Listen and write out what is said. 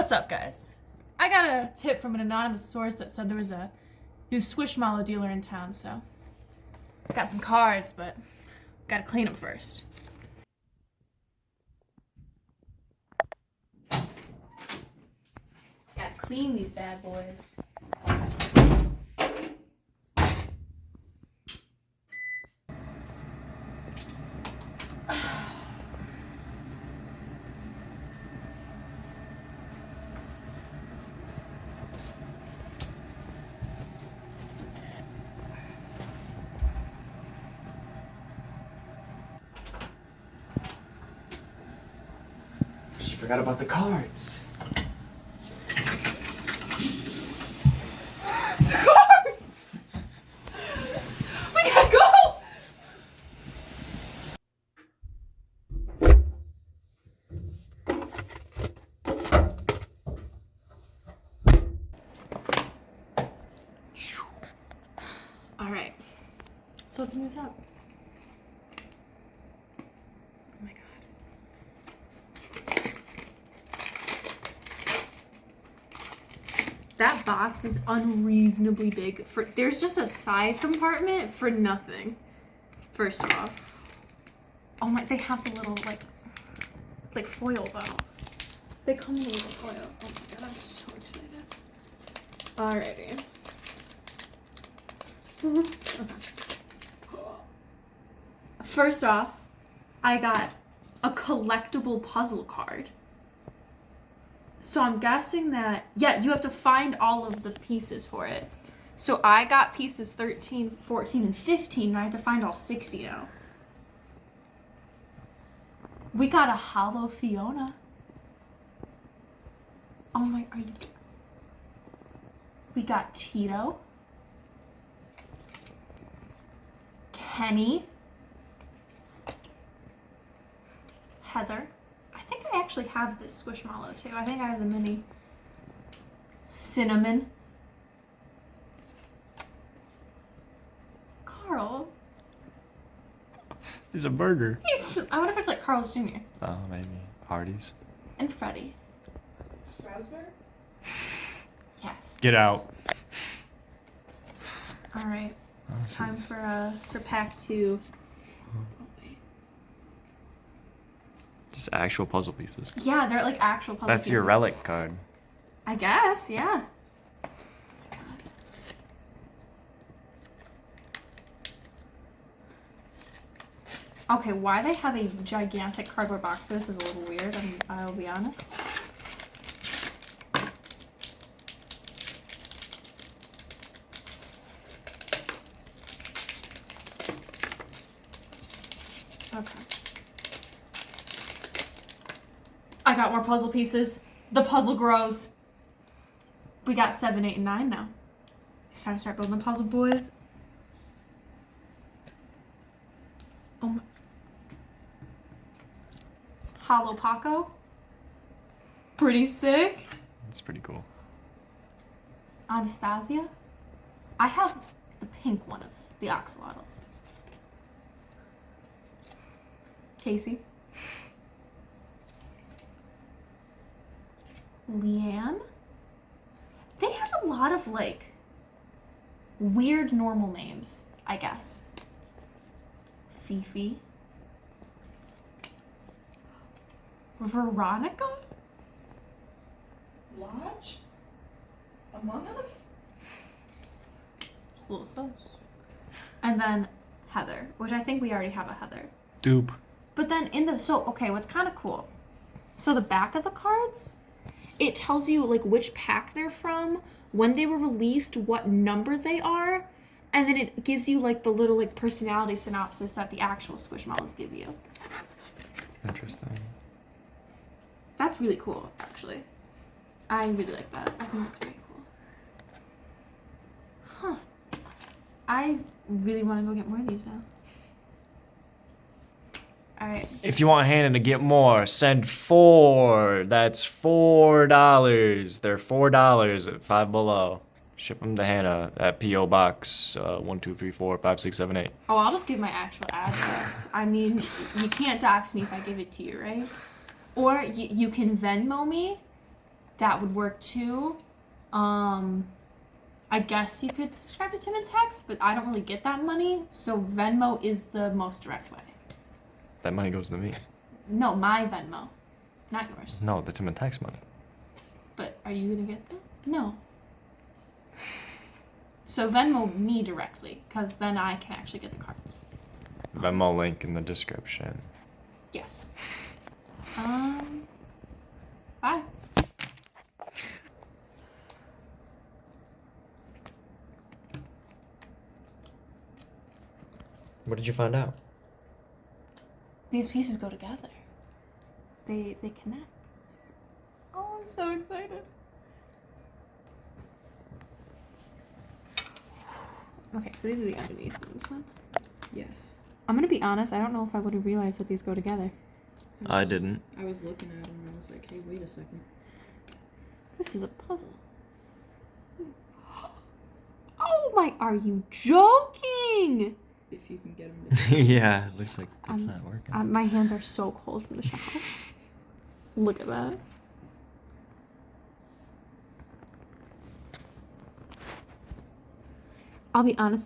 What's up, guys? I got a tip from an anonymous source that said there was a new Squishmallow dealer in town, so got some cards, but gotta clean them first. Gotta clean these bad boys. She forgot about the cards. The cards! We gotta go! Alright, let's open this up. Oh my god. That box is unreasonably big. There's just a side compartment for nothing. First of all. Oh my, they have the little like foil though. They come in a little foil. Oh my god, I'm so excited. Alrighty. Okay. First off, I got a collectible puzzle card. So I'm guessing that, yeah, you have to find all of the pieces for it. So I got pieces 13, 14, and 15, and I have to find all 60 now. We got a hollow Fiona. Oh my, are you... We got Tito. Kenny. Heather. I think I actually have this Squishmallow too. I think I have the mini. Cinnamon. Carl. He's a burger. I wonder if it's like Carl's Jr. Oh, maybe. Hardee's. And Freddie. Raspberry? Yes. Get out. All right. Oh, It's time for pack 2. Just actual puzzle pieces. Yeah, they're like actual puzzle That's your pieces. relic card. I guess, yeah. Okay, why they have a gigantic cardboard box for this is a little weird, I'll be honest. Okay. I got more puzzle pieces. The puzzle grows. We got 7, 8, and 9 now. It's time to start building the puzzle, boys. Oh my. Hollow Paco. Pretty sick. That's pretty cool. Anastasia. I have the pink one of the axolotls. Casey. Leanne. They have a lot of like weird normal names, I guess. Fifi. Veronica? Lodge? Among Us? Just a little sus. And then Heather, which I think we already have a Heather. Dupe. But then okay, what's kind of cool. So the back of the cards, it tells you like which pack they're from, when they were released, what number they are, and then it gives you like the little like personality synopsis that the actual Squishmallows give you. Interesting. That's really cool, actually. I really like that. I think that's very cool. Huh. I really want to go get more of these now. Alright. If you want Hannah to get more, send 4. That's $4. They're $4 at Five Below. Ship them to Hannah at P.O. Box 12345678. Oh, I'll just give my actual address. I mean, you can't dox me if I give it to you, right? Or you can Venmo me. that would work too. I guess you could subscribe to Tim and Tex, but I don't really get that money, so Venmo is the most direct way. That money goes to me. No, my Venmo, not yours. No, the Tim and Tex money. But are you gonna get that? No. So Venmo me directly, because then I can actually get the cards. Venmo link in the description. Yes. Bye. What did you find out? These pieces go together. They connect. Oh, I'm so excited. Okay, so these are the underneath ones then. Yeah. I'm gonna be honest, I don't know if I would have realized that these go together. I didn't. I was looking at them and I was like, hey, wait a second. This is a puzzle. Oh my, are you joking? If you can get them to Yeah, it looks like it's not working. My hands are so cold from the shower. Look at that. I'll be honest,